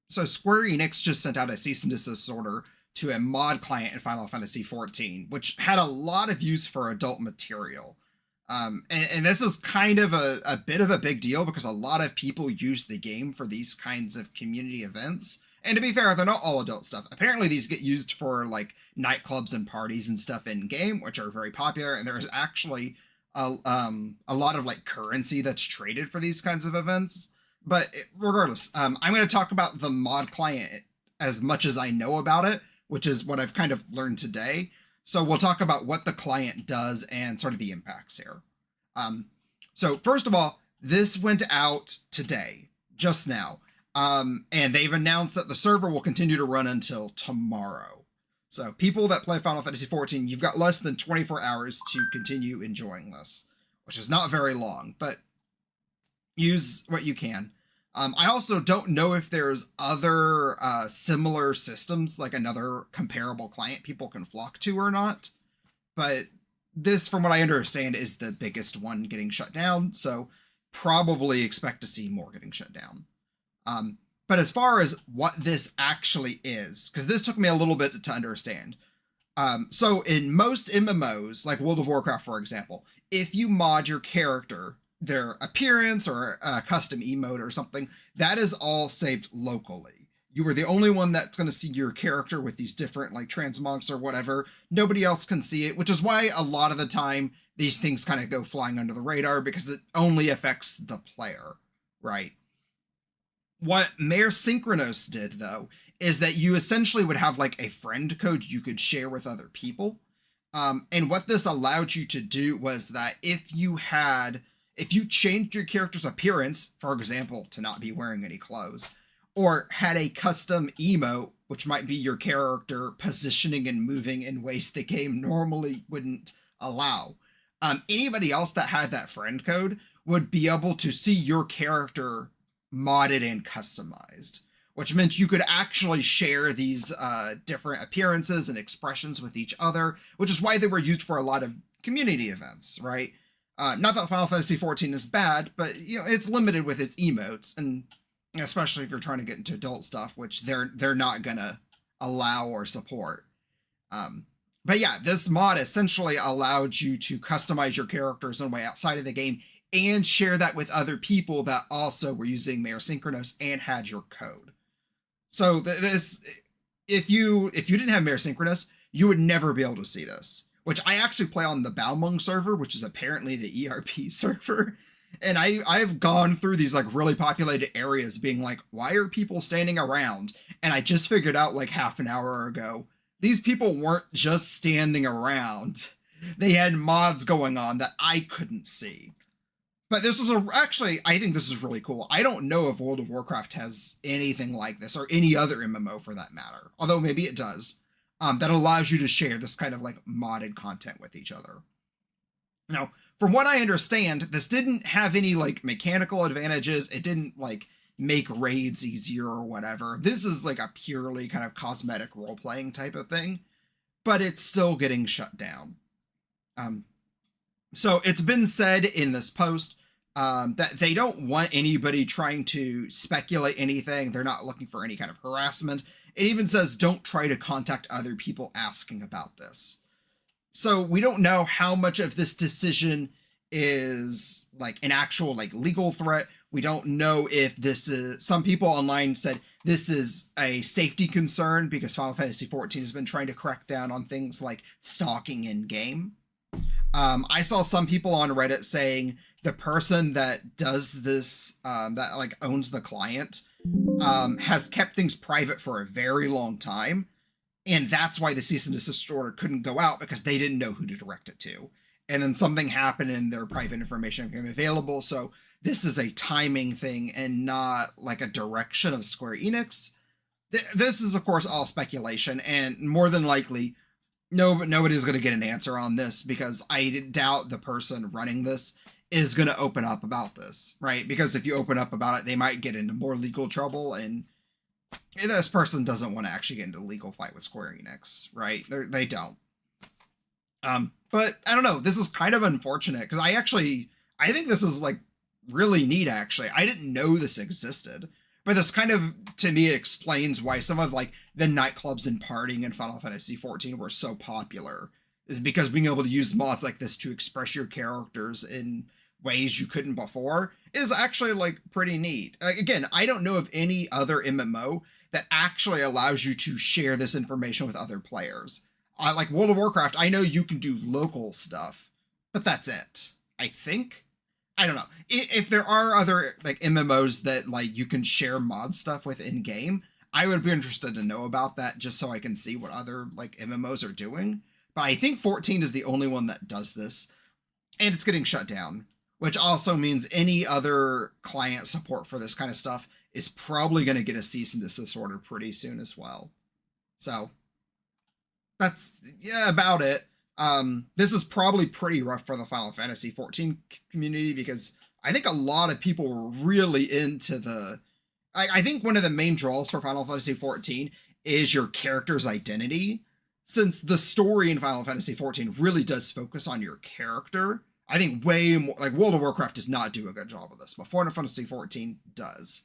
So Square Enix just sent out a cease and desist order to a mod client in Final Fantasy XIV, which had a lot of use for adult material. And this is kind of a bit of a big deal because a lot of people use the game for these kinds of community events. And to be fair, they're not all adult stuff. Apparently, these get used for like nightclubs and parties and stuff in game, which are very popular. And there's actually a lot of like currency that's traded for these kinds of events. But regardless, I'm going to talk about the mod client as much as I know about it, which is what I've kind of learned today. So we'll talk about what the client does and sort of the impacts here. So first of all, this went out today, just now. And they've announced that the server will continue to run until tomorrow. So people that play Final Fantasy XIV, you've got less than 24 hours to continue enjoying this, which is not very long, but use what you can. I also don't know if there's other similar systems, like another comparable client people can flock to or not. But this, from what I understand, is the biggest one getting shut down. So probably expect to see more getting shut down. But as far as what this actually is, because this took me a little bit to understand. So in most MMOs, like World of Warcraft, for example, if you mod your character, their appearance or a custom emote or something, that is all saved locally. You are the only one that's going to see your character with these different like transmogs or whatever. Nobody else can see it, which is why a lot of the time these things kind of go flying under the radar because it only affects the player, right? What Mayor Synchronos did, though, is that you essentially would have like a friend code you could share with other people. And what this allowed you to do was that if you changed your character's appearance, for example, to not be wearing any clothes, or had a custom emote, which might be your character positioning and moving in ways the game normally wouldn't allow, anybody else that had that friend code would be able to see your character modded and customized, which meant you could actually share these different appearances and expressions with each other, which is why they were used for a lot of community events, right? Not that Final Fantasy XIV is bad, but it's limited with its emotes, and especially if you're trying to get into adult stuff, which they're not gonna allow or support. But yeah, this mod essentially allowed you to customize your characters in a way outside of the game and share that with other people that also were using Mayor Synchronos and had your code. So this, if you didn't have Mayor Synchronos, you would never be able to see this. Which I actually play on the Balmung server, which is apparently the ERP server. And I've gone through these like really populated areas being like, why are people standing around? And I just figured out like half an hour ago, these people weren't just standing around. They had mods going on that I couldn't see. But this was actually, I think this is really cool. I don't know if World of Warcraft has anything like this or any other MMO for that matter. Although maybe it does. That allows you to share this kind of like modded content with each other. Now, from what I understand, this didn't have any like mechanical advantages. It didn't like make raids easier or whatever. This is like a purely kind of cosmetic role-playing type of thing, but it's still getting shut down. So it's been said in this post that they don't want anybody trying to speculate anything. They're not looking for any kind of harassment. It even says don't try to contact other people asking about this. So we don't know how much of this decision is like an actual like legal threat. We don't know if this is, some people online said this is a safety concern because Final Fantasy XIV has been trying to crack down on things like stalking in game. I saw some people on Reddit saying the person that does this, that like owns the client, has kept things private for a very long time. And that's why the cease and desist order couldn't go out because they didn't know who to direct it to. And then something happened and their private information became available. So this is a timing thing and not like a direction of Square Enix. This is, of course, all speculation, and more than likely, nobody's going to get an answer on this because I doubt the person running this is going to open up about this, right? Because if you open up about it, they might get into more legal trouble, and this person doesn't want to actually get into a legal fight with Square Enix, right? They don't. But I don't know. This is kind of unfortunate because I think this is like really neat, actually. I didn't know this existed, But this kind of, to me, explains why some of like the nightclubs and partying in Final Fantasy XIV were so popular, is because being able to use mods like this to express your characters in ways you couldn't before is actually like pretty neat. Again, I don't know of any other MMO that actually allows you to share this information with other players. Like World of Warcraft, I know you can do local stuff, but that's it. I think. I don't know. If there are other like MMOs that like you can share mod stuff with in game, I would be interested to know about that just so I can see what other like MMOs are doing. But I think 14 is the only one that does this, and it's getting shut down, which also means any other client support for this kind of stuff is probably going to get a cease and desist order pretty soon as well. So that's about it. This is probably pretty rough for the Final Fantasy XIV community because I think a lot of people were really into the. I think one of the main draws for Final Fantasy XIV is your character's identity, since the story in Final Fantasy XIV really does focus on your character. I think way more, like World of Warcraft does not do a good job of this, but Final Fantasy XIV does.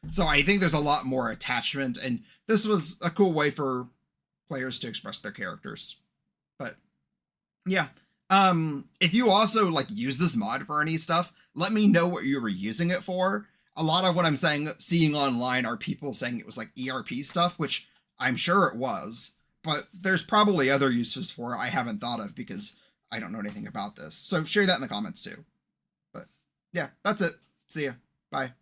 So I think there's a lot more attachment, and this was a cool way for players to express their characters. But yeah. If you also like use this mod for any stuff, let me know what you were using it for. A lot of what I'm seeing online are people saying it was like ERP stuff, which I'm sure it was, but there's probably other uses for it I haven't thought of because I don't know anything about this. So share that in the comments too. But yeah, that's it. See ya. Bye.